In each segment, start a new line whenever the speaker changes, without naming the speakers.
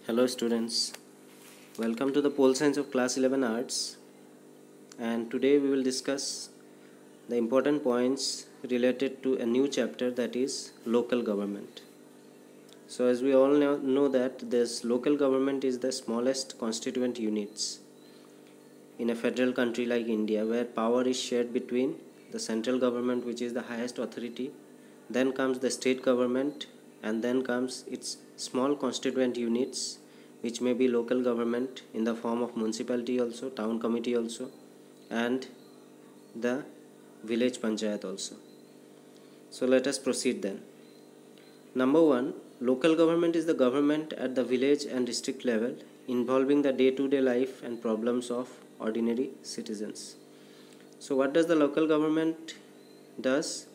Hello students, welcome to the pole science of class 11 arts, and today we will discuss the important points related to a new chapter, that is local government. So as we all know that this local government is the smallest constituent units in a federal country like India, where power is shared between the central government, which is the highest authority, then comes the state government, and then comes its small constituent units, which may be local government in the form of municipality also, town committee also, and the village panchayat also. So let us proceed then. Number 1, local government is the government at the village and district level, involving the day-to-day life and problems of ordinary citizens. So what does the local government does?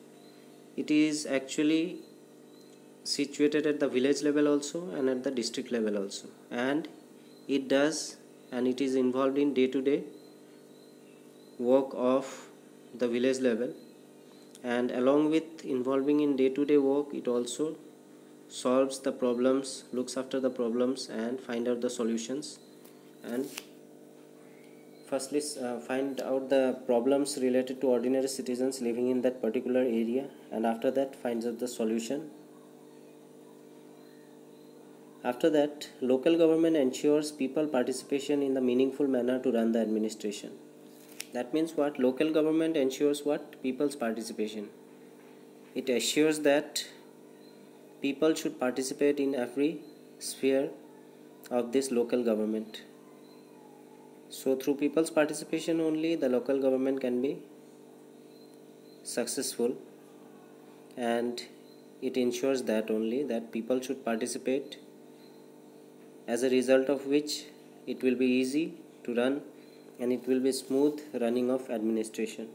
It is actually situated at the village level also and at the district level also, and it is involved in day-to-day work of the village level, and along with involving in day-to-day work, it also solves the problems, looks after the problems, and find out the solutions, and firstly find out the problems related to ordinary citizens living in that particular area, and after that finds out the solution. After that, local government ensures people participation in the meaningful manner to run the administration. That means what? Local government ensures what? People's participation. It assures that people should participate in every sphere of this local government. So through people's participation only the local government can be successful, and it ensures that only that people should participate, as a result of which it will be easy to run and it will be smooth running of administration.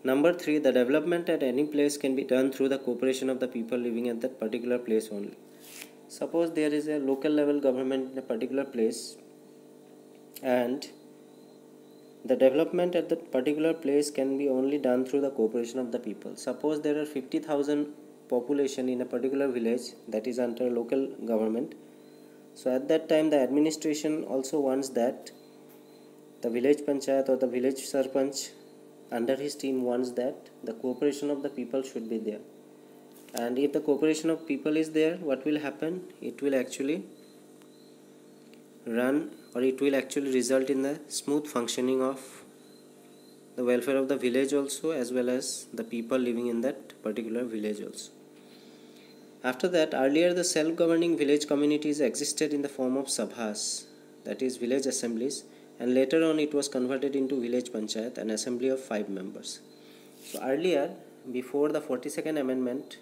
Number 3, the development at any place can be done through the cooperation of the people living at that particular place only. Suppose there is a local level government in a particular place, and the development at that particular place can be only done through the cooperation of the people. Suppose there are 50,000 population in a particular village that is under local government. So at that time the administration also wants that the village panchayat or the village sarpanch under his team wants that the cooperation of the people should be there. And if the cooperation of people is there, what will happen? It will actually run, or it will actually result in the smooth functioning of the welfare of the village also, as well as the people living in that particular village also. After that, earlier the self-governing village communities existed in the form of sabhas, that is village assemblies, and later on it was converted into village panchayat, an assembly of 5 members. So earlier, before the 42nd amendment,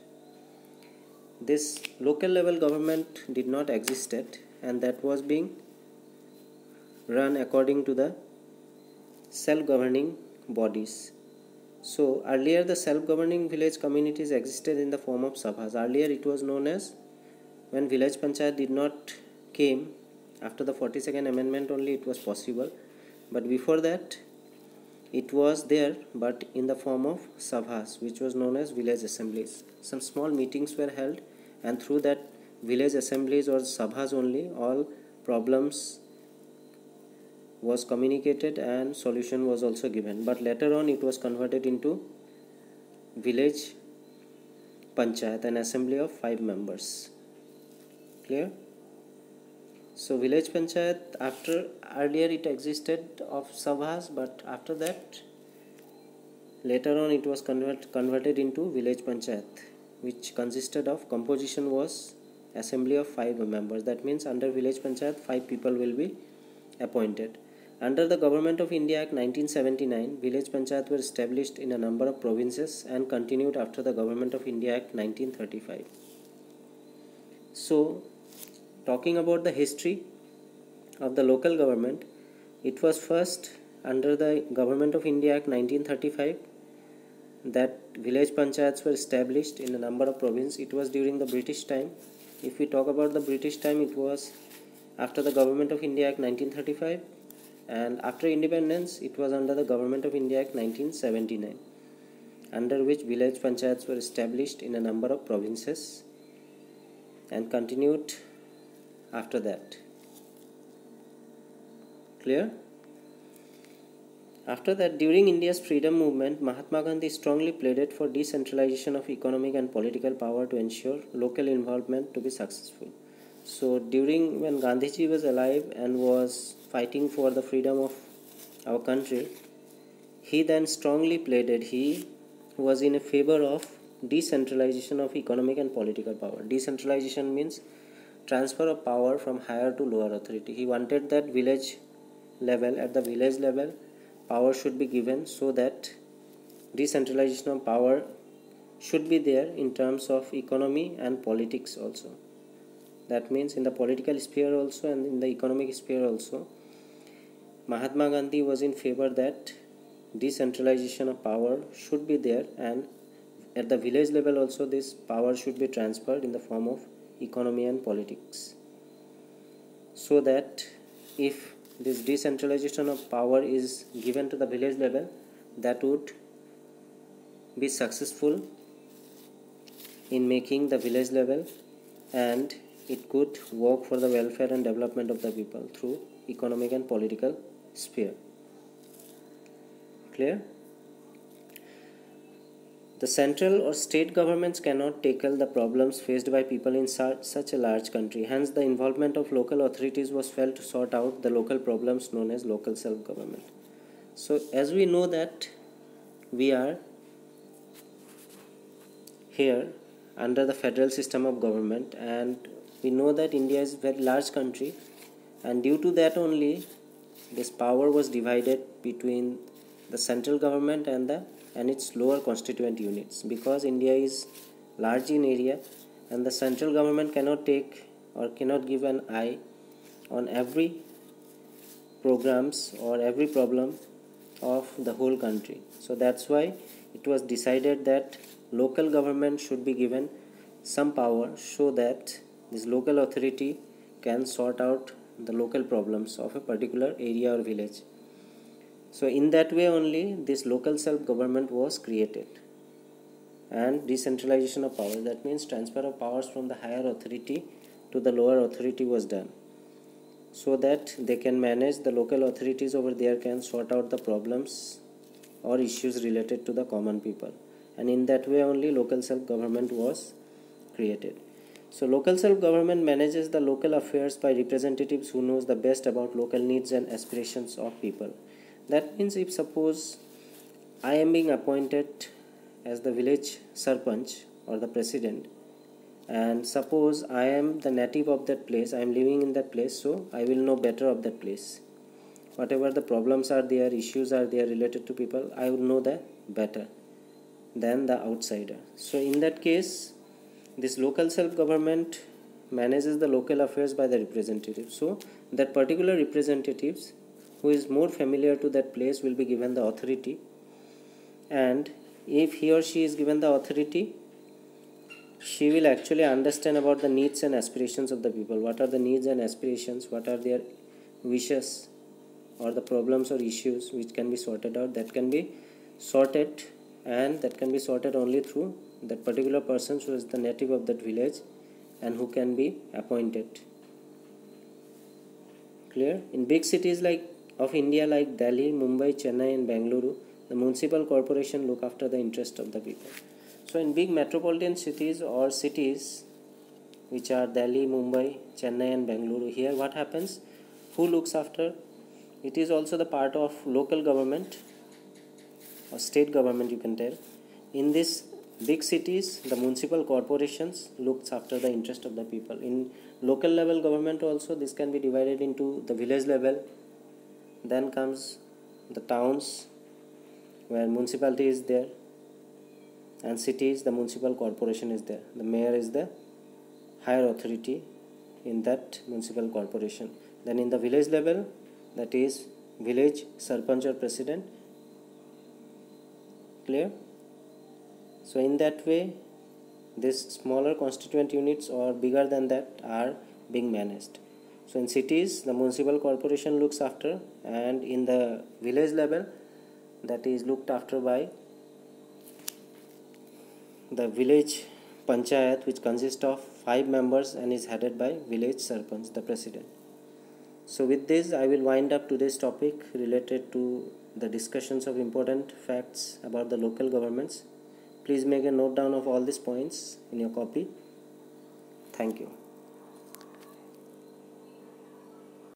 this local level government did not existed, and that was being run according to the self-governing bodies. So earlier the self-governing village communities existed in the form of sabhas. Earlier it was known as, when village panchayat did not came, after the 42nd amendment only it was possible, but before that it was there, but in the form of sabhas, which was known as village assemblies. Some small meetings were held, and through that village assemblies or sabhas only all problems was communicated and solution was also given. But later on it was converted into village panchayat, an assembly of 5 members. Clear? So village panchayat, after earlier it existed of sabhas, but after that later on it was converted into village panchayat, which consisted of, composition was assembly of 5 members. That means under village panchayat 5 people will be appointed. Under the Government of India Act 1979, village panchayat were established in a number of provinces and continued after the Government of India Act 1935. So, talking about the history of the local government, it was first under the Government of India Act 1935 that village panchayats were established in a number of provinces. It was during the British time. If we talk about the British time, it was after the Government of India Act 1935. And after independence it was under the Government of India Act 1979, under which village panchayats were established in a number of provinces and continued after that. Clear? After that, during India's freedom movement, Mahatma Gandhi strongly pleaded for decentralization of economic and political power to ensure local involvement to be successful. So during when Gandhiji was alive and was fighting for the freedom of our country, he then strongly pleaded, he was in favor of decentralization of economic and political power. Decentralization means transfer of power from higher to lower authority. He wanted that at the village level, power should be given, so that decentralization of power should be there in terms of economy and politics also. That means in the political sphere also and in the economic sphere also, Mahatma Gandhi was in favor that decentralization of power should be there, and at the village level also this power should be transferred in the form of economy and politics, so that if this decentralization of power is given to the village level, that would be successful in making the village level, and it could work for the welfare and development of the people through economic and political sphere. Clear? The central or state governments cannot tackle the problems faced by people in such a large country. Hence, the involvement of local authorities was felt to sort out the local problems known as local self-government. So, as we know that we are here under the federal system of government, and we know that India is a very large country, and due to that only this power was divided between the central government and its lower constituent units, because India is large in area and the central government cannot take or cannot give an eye on every programs or every problem of the whole country. So that's why it was decided that local government should be given some power, so that this local authority can sort out the local problems of a particular area or village. So in that way only this local self-government was created, and decentralization of power, that means transfer of powers from the higher authority to the lower authority was done, so that they can manage, the local authorities over there can sort out the problems or issues related to the common people, and in that way only local self-government was created. So local self-government manages the local affairs by representatives who knows the best about local needs and aspirations of people. That means if suppose I am being appointed as the village sarpanch or the president, and suppose I am the native of that place, I am living in that place, so I will know better of that place. Whatever the problems are there, issues are there related to people, I would know that better than the outsider. So in that case, this local self-government manages the local affairs by the representatives. So that particular representatives who is more familiar to that place will be given the authority, and if he or she is given the authority, she will actually understand about the needs and aspirations of the people. What are the needs and aspirations, what are their wishes or the problems or issues which can be sorted out, that can be sorted, and that can be sorted only through that particular person who is the native of that village and who can be appointed. Clear? In big cities of India like Delhi, Mumbai, Chennai and Bengaluru, the municipal corporation look after the interest of the people. So in big metropolitan cities or cities which are Delhi, Mumbai, Chennai and Bengaluru, here what happens? Who looks after? It is also the part of local government or state government, you can tell. In this big cities, the municipal corporations looks after the interest of the people. In local level government also, this can be divided into the village level. Then comes the towns where municipality is there, and cities, the municipal corporation is there. The mayor is the higher authority in that municipal corporation. Then in the village level, that is village sarpanch or president. Clear? So in that way, these smaller constituent units or bigger than that are being managed. So in cities, the municipal corporation looks after, and in the village level, that is looked after by the village panchayat which consists of 5 members and is headed by village sarpanch, the president. So with this I will wind up today's topic related to the discussions of important facts about the local governments. Please make a note down of all these points in your copy. Thank you.